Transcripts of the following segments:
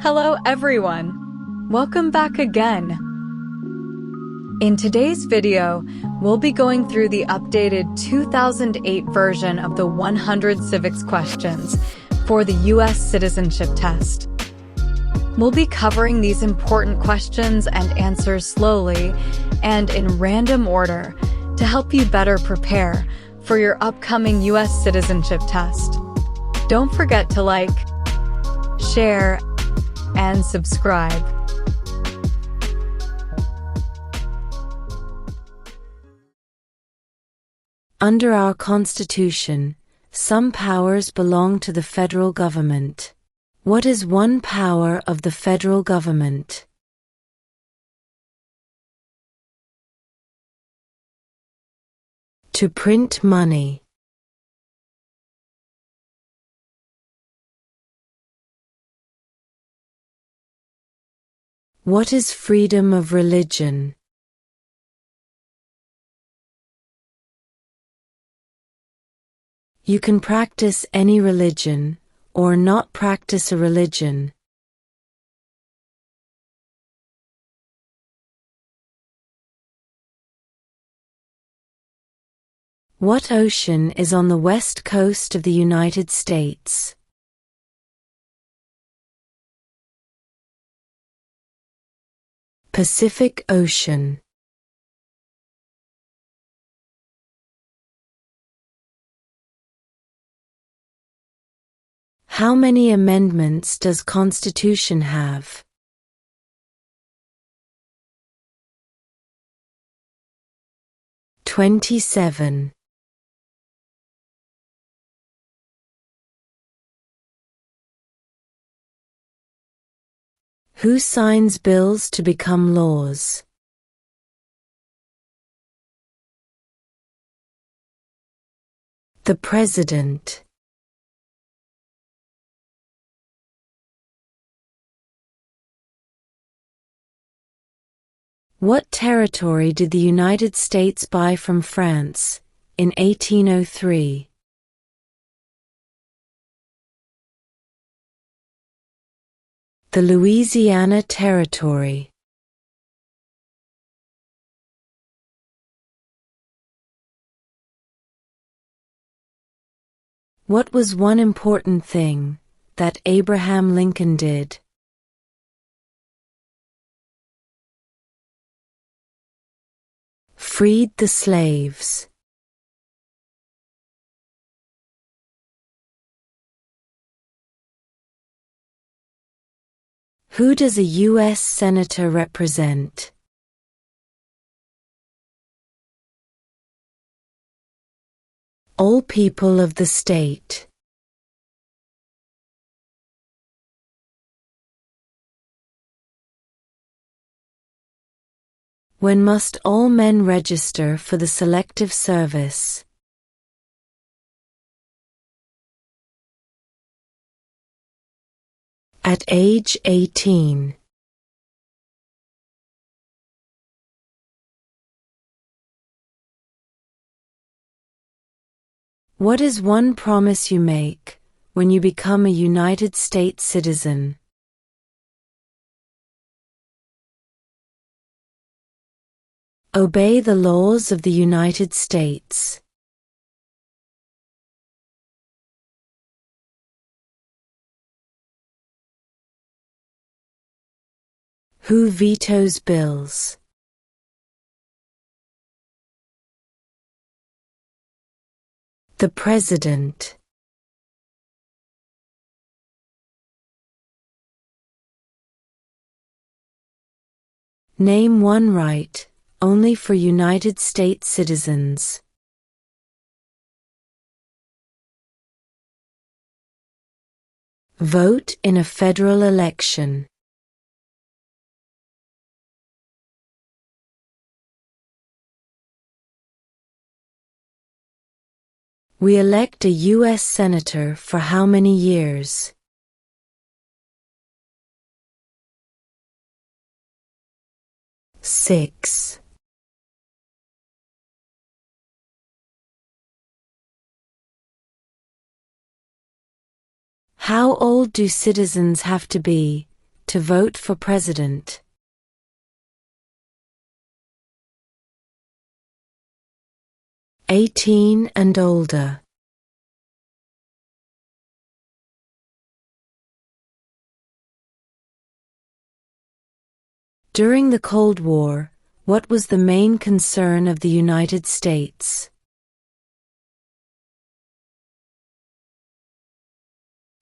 Hello everyone! Welcome back again! In today's video, we'll be going through the updated 2008 version of the 100 civics questions for the U.S. Citizenship Test. We'll be covering these important questions and answers slowly and in random order to help you better prepare for your upcoming U.S. Citizenship Test. Don't forget to like, share, and subscribe. Under our Constitution, some powers belong to the federal government. What is one power of the federal government? To print money. What is freedom of religion? You can practice any religion, or not practice a religion. What ocean is on the west coast of the United States? Pacific Ocean. How many amendments does Constitution have? 27. Who signs bills to become laws? The President. What territory did the United States buy from France in 1803? The Louisiana Territory. What was one important thing that Abraham Lincoln did? Freed the slaves. Who does a U.S. Senator represent? All people of the state. When must all men register for the Selective Service? At age 18. What is one promise you make when you become a United States citizen? Obey the laws of the United States. Who vetoes bills? The President. Name one right only for United States citizens. Vote in a federal election. We elect a U.S. Senator for how many years? 6. How old do citizens have to be to vote for president? 18 and older. During the Cold War, what was the main concern of the United States?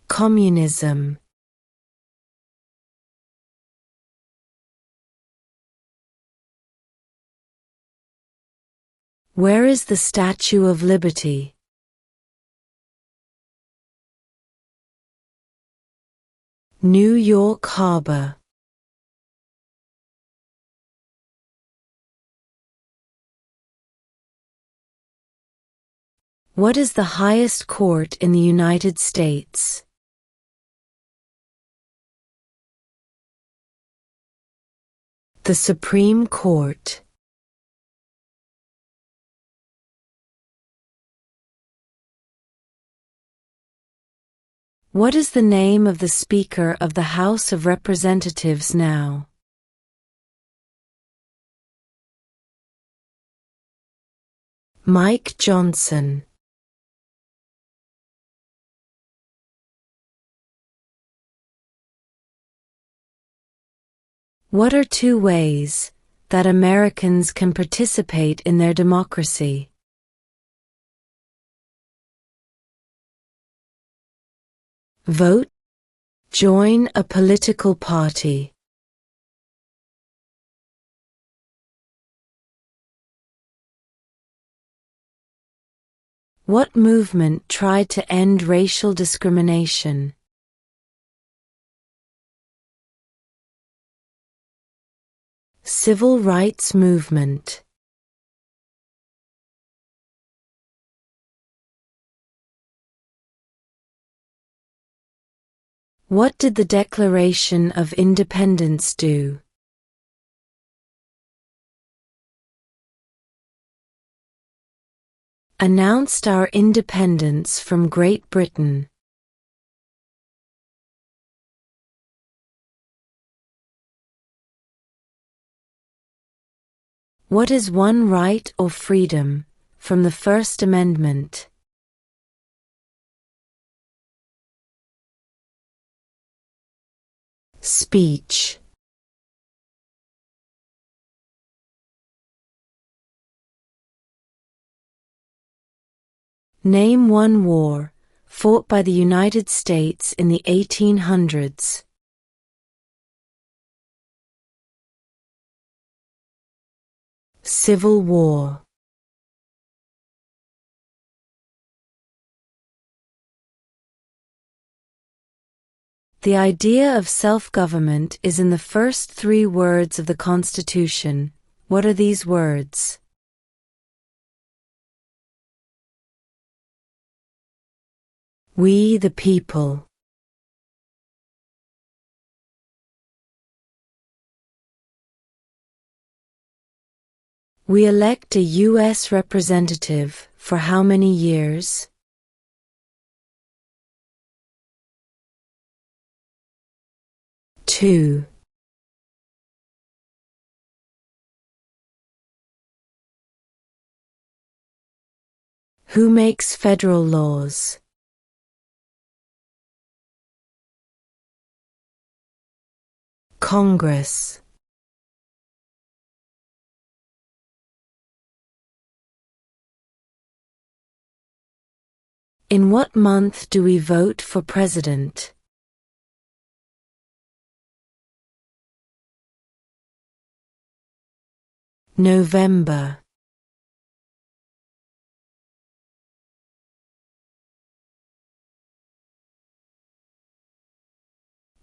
Communism. Where is the Statue of Liberty? New York Harbor. What is the highest court in the United States? The Supreme Court. What is the name of the Speaker of the House of Representatives now? Mike Johnson. What are two ways that Americans can participate in their democracy? Vote. Join a political party. What movement tried to end racial discrimination? Civil rights movement. What did the Declaration of Independence do? Announced our independence from Great Britain. What is one right or freedom from the First Amendment? Speech. Name one war fought by the United States in the 1800s. Civil War. The idea of self-government is in the first three words of the Constitution. What are these words? We the people. We elect a U.S. representative for how many years? 2. Who makes federal laws? Congress. In what month do we vote for president? November.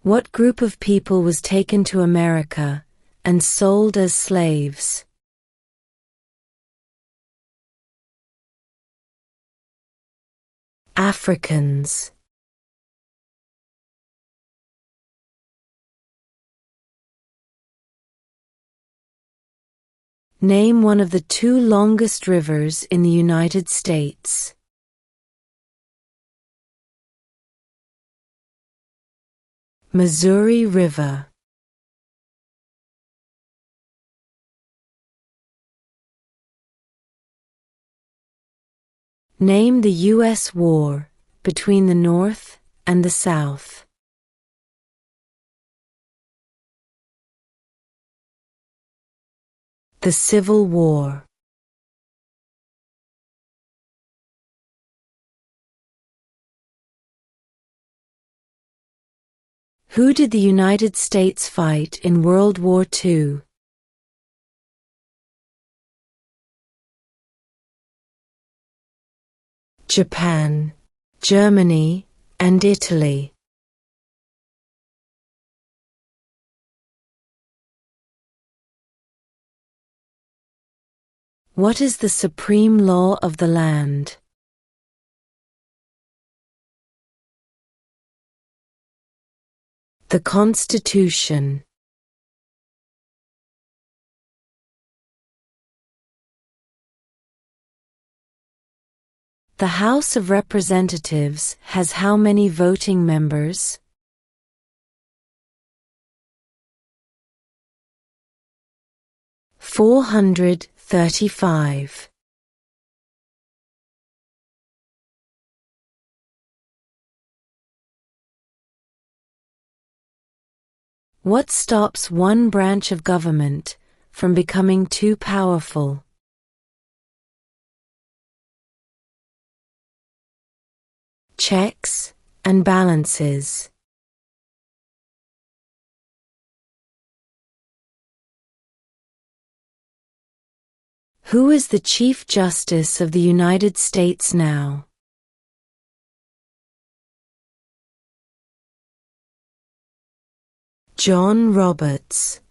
What group of people was taken to America and sold as slaves? Africans. Name one of the two longest rivers in the United States. Missouri River. Name the U.S. war between the North and the South. The Civil War. Who did the United States fight in World War II? Japan, Germany, and Italy. What is the supreme law of the land? The Constitution. The House of Representatives has how many voting members? (435). What stops one branch of government from becoming too powerful? Checks and balances. Who is the Chief Justice of the United States now? John Roberts.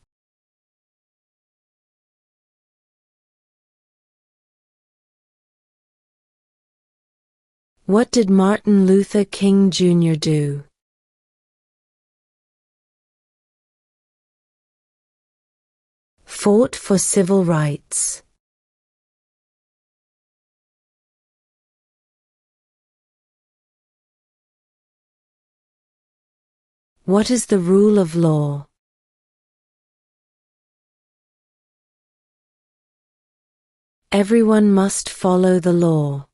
What did Martin Luther King Jr. do? Fought for civil rights. What is the rule of law? Everyone must follow the law.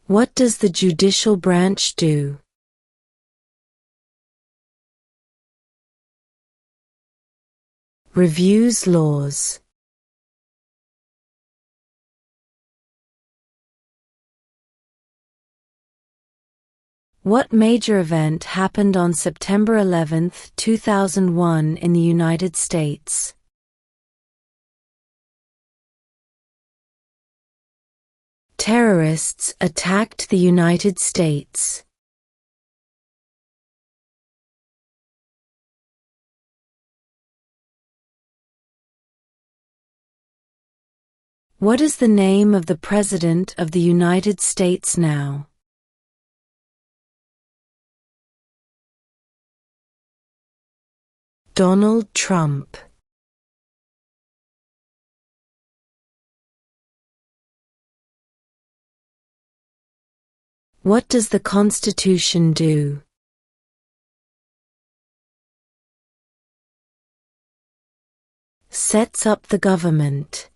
What does the judicial branch do? Reviews laws. What major event happened on September 11, 2001 in the United States? Terrorists attacked the United States. What is the name of the President of the United States now? Donald Trump. What does the Constitution do? Sets up the government.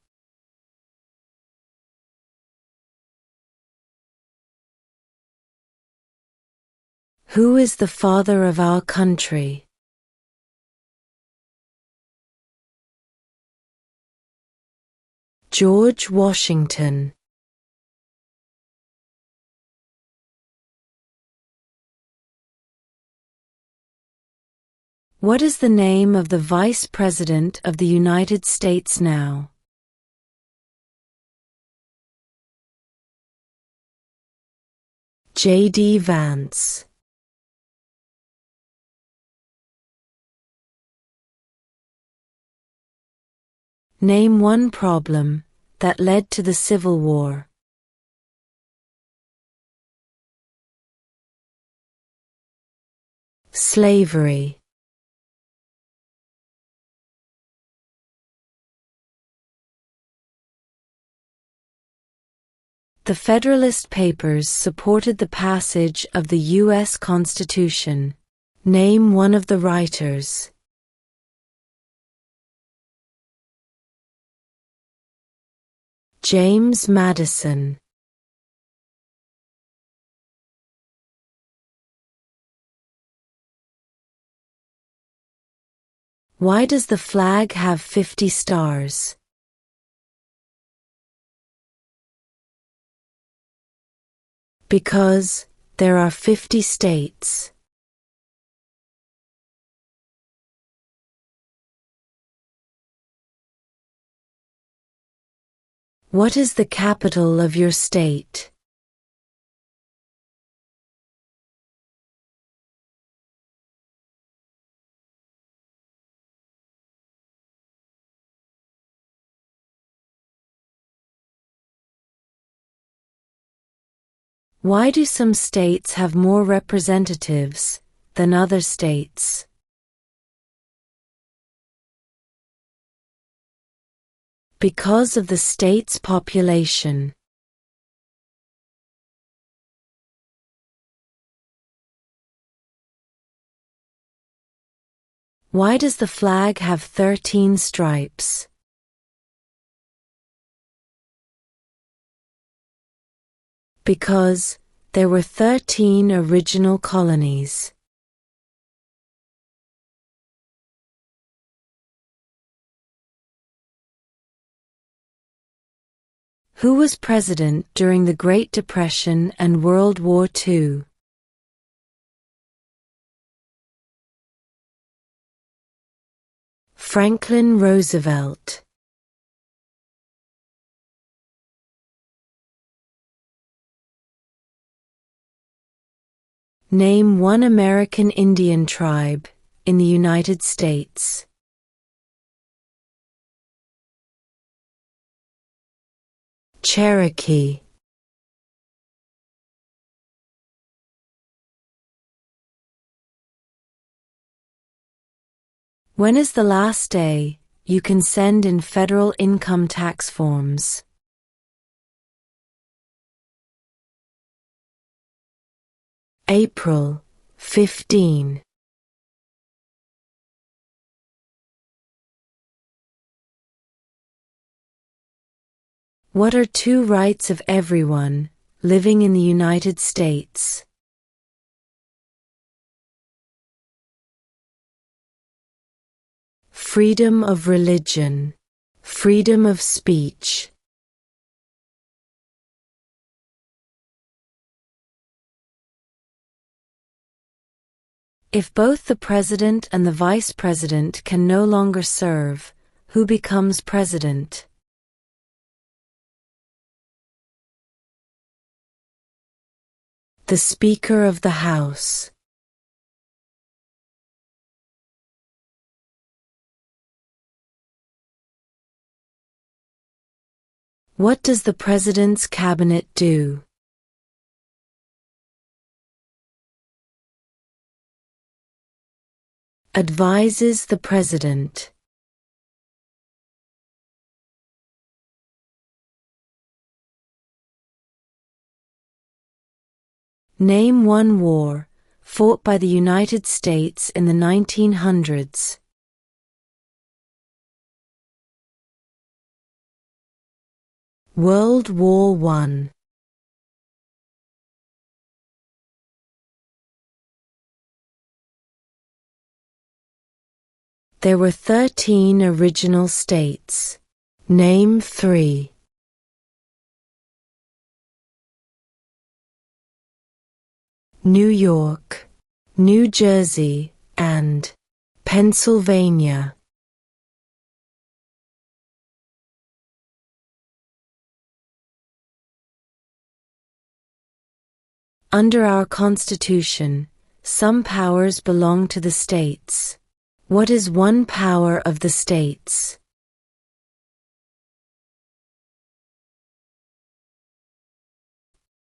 Who is the father of our country? George Washington. What is the name of the Vice President of the United States now? J.D. Vance. Name one problem that led to the Civil War. Slavery. The Federalist Papers supported the passage of the U. S. Constitution. Name one of the writers. James Madison. Why does the flag have 50 stars? Because there are 50 states. What is the capital of your state? Why do some states have more representatives than other states? Because of the state's population. Why does the flag have 13 stripes? Because there were 13 original colonies. Who was president during the Great Depression and World War II? Franklin Roosevelt. Name one American Indian tribe in the United States. Cherokee. When is the last day you can send in federal income tax forms? April 15. What are two rights of everyone living in the United States? Freedom of religion, freedom of speech. If both the president and the vice president can no longer serve, who becomes president? The Speaker of the House. What does the President's Cabinet do? Advises the President. Name one war fought by the United States in the 1900s. World War I. There were 13 original states. Name 3. New York, New Jersey, and Pennsylvania. Under our Constitution, some powers belong to the states. What is one power of the states?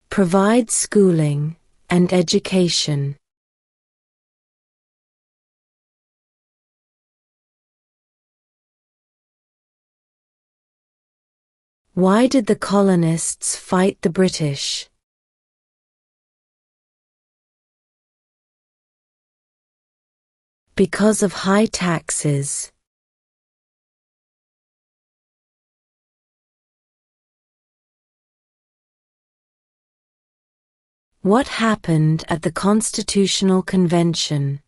Provide schooling and education. Why did the colonists fight the British? Because of high taxes. What happened at the Constitutional Convention?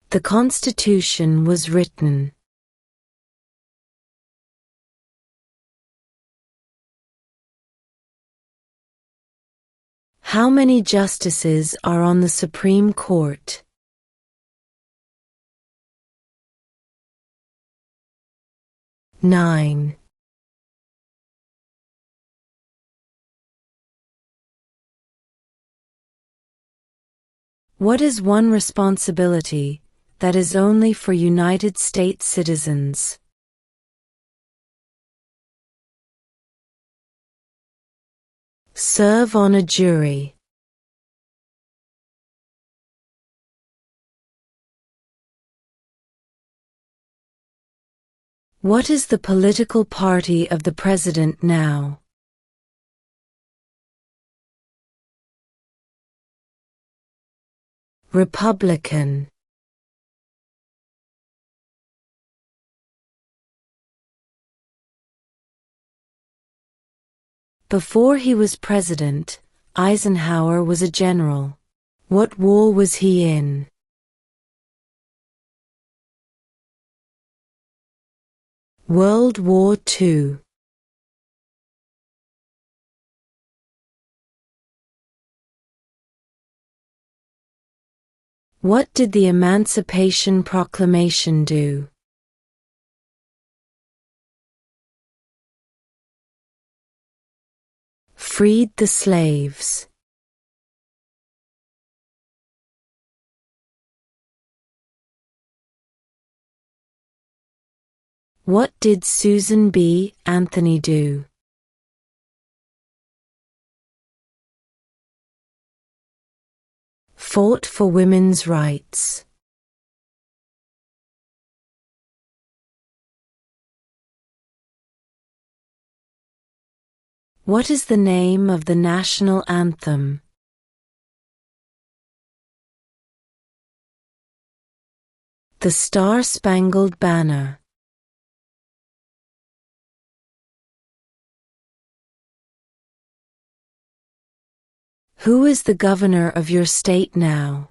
The Constitution was written. How many justices are on the Supreme Court? Nine. What is one responsibility that is only for United States citizens? Serve on a jury. What is the political party of the president now? Republican. Before he was president, Eisenhower was a general. What war was he in? World War II. What did the Emancipation Proclamation do? Freed the slaves. What did Susan B. Anthony do? Fought for women's rights. What is the name of the national anthem? The Star-Spangled Banner. Who is the governor of your state now?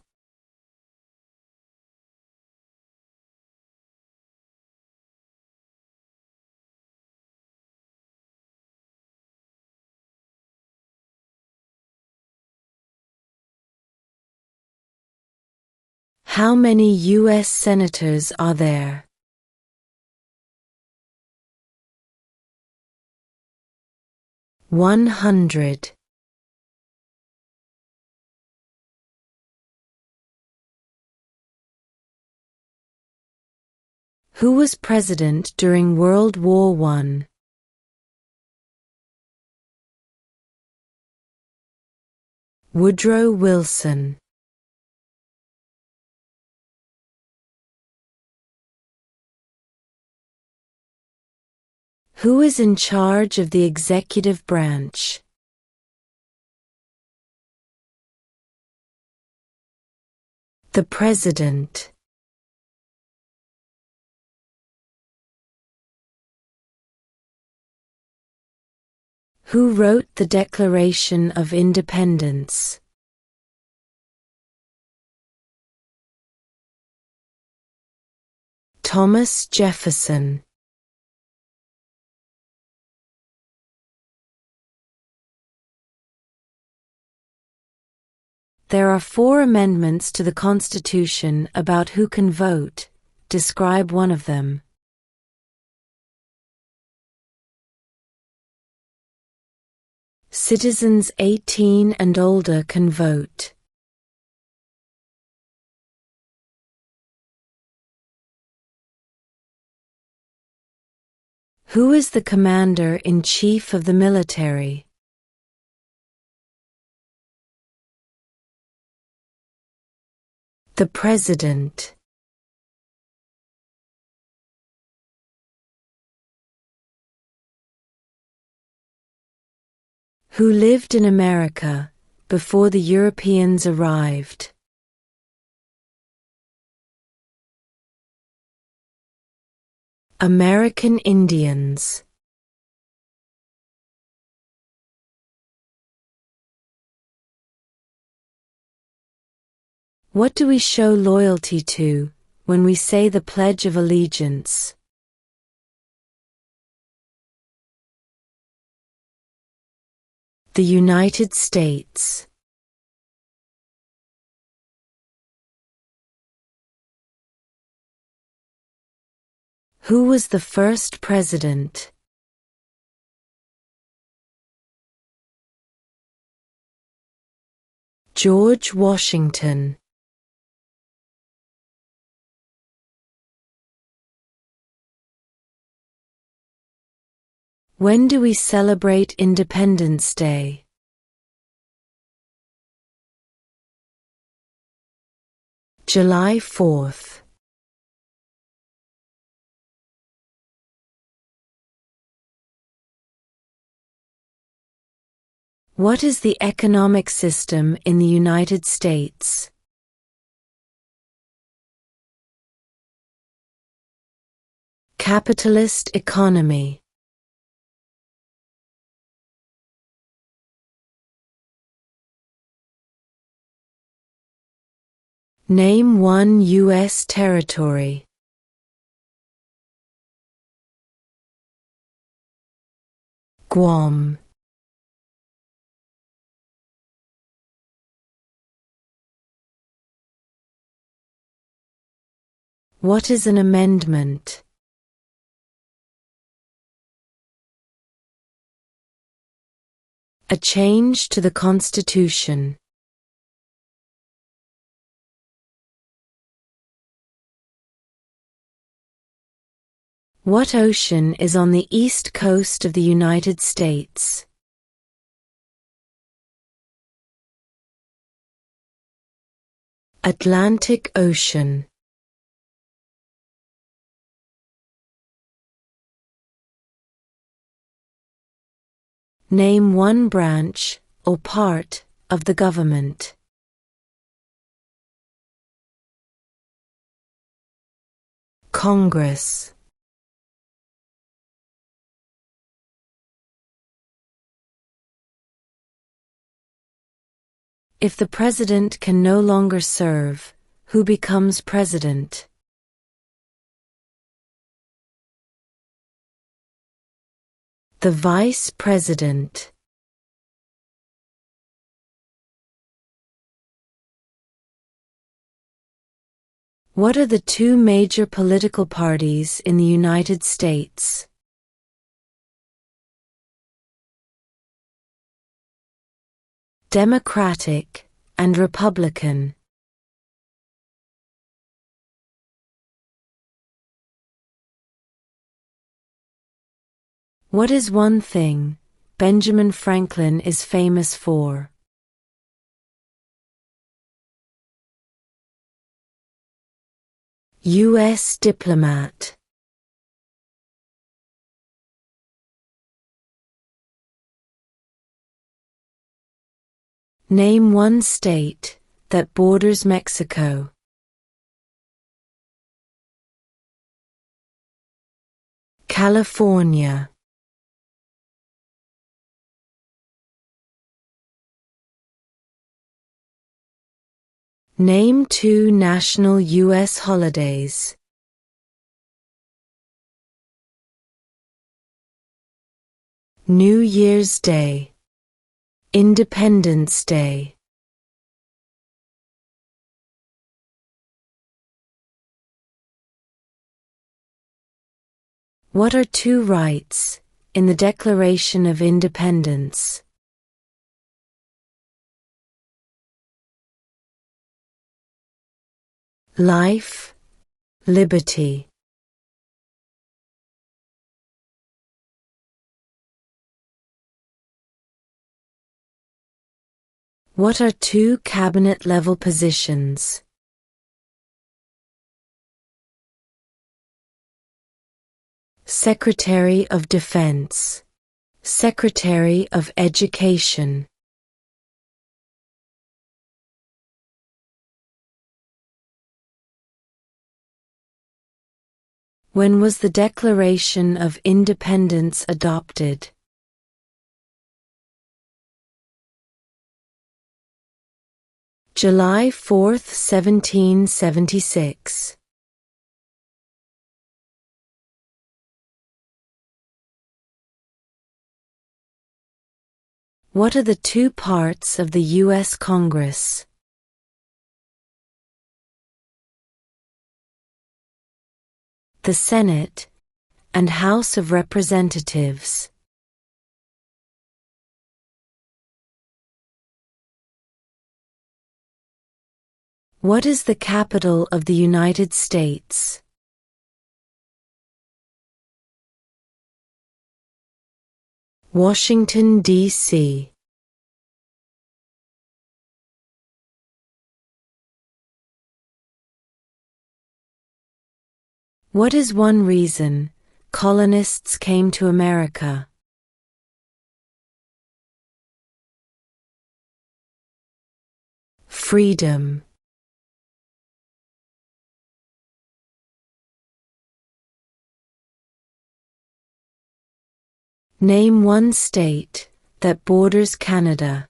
How many U.S. senators are there? $100. Who was president during World War I? Woodrow Wilson. Who is in charge of the executive branch? The President. Who wrote the Declaration of Independence? Thomas Jefferson. There are 4 amendments to the Constitution about who can vote. Describe one of them. Citizens 18 and older can vote. Who is the Commander-in-Chief of the military? The President. Who lived in America before the Europeans arrived? American Indians. What do we show loyalty to when we say the Pledge of Allegiance? The United States. Who was the first president? George Washington. When do we celebrate Independence Day? July 4th. What is the economic system in the United States? Capitalist economy. Name one U.S. territory. Guam. What is an amendment? A change to the Constitution. What ocean is on the east coast of the United States? Atlantic Ocean. Name one branch or part of the government. Congress. If the president can no longer serve, who becomes president? The vice president. What are the two major political parties in the United States? Democratic and Republican. What is one thing Benjamin Franklin is famous for? U.S. diplomat. Name one state that borders Mexico. California. Name two national U.S. holidays. New Year's Day. Independence Day. What are two rights in the Declaration of Independence? Life, liberty. What are two cabinet-level positions? Secretary of Defense, Secretary of Education. When was the Declaration of Independence adopted? July 4, 1776. What are the two parts of the U.S. Congress? The Senate and House of Representatives. What is the capital of the United States? Washington, D.C. What is one reason colonists came to America? Freedom. Name one state that borders Canada.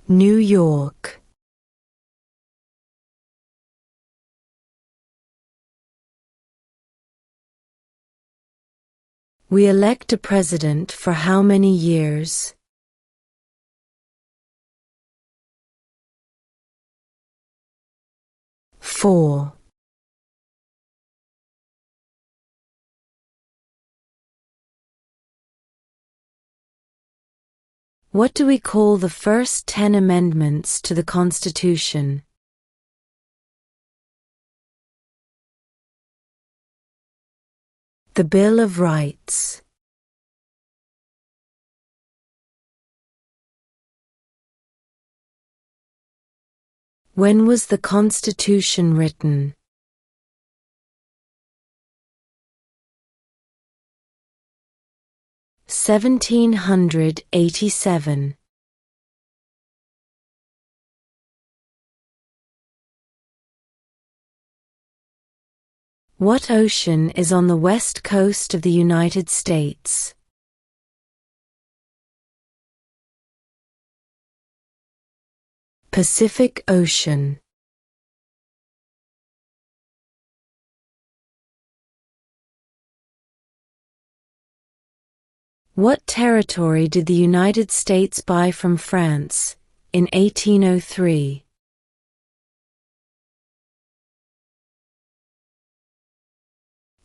New York. We elect a president for how many years? 4. What do we call the first 10 amendments to the Constitution? The Bill of Rights. When was the Constitution written? (1787). What ocean is on the west coast of the United States? Pacific Ocean. What territory did the United States buy from France in 1803?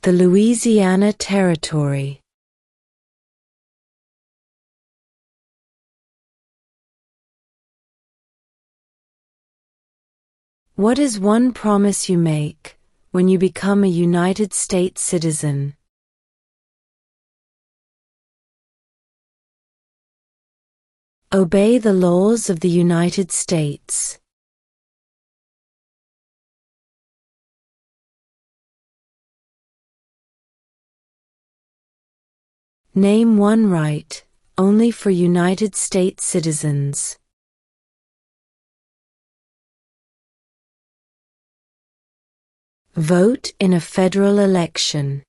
The Louisiana Territory. What is one promise you make when you become a United States citizen? Obey the laws of the United States. Name one right only for United States citizens. Vote in a federal election.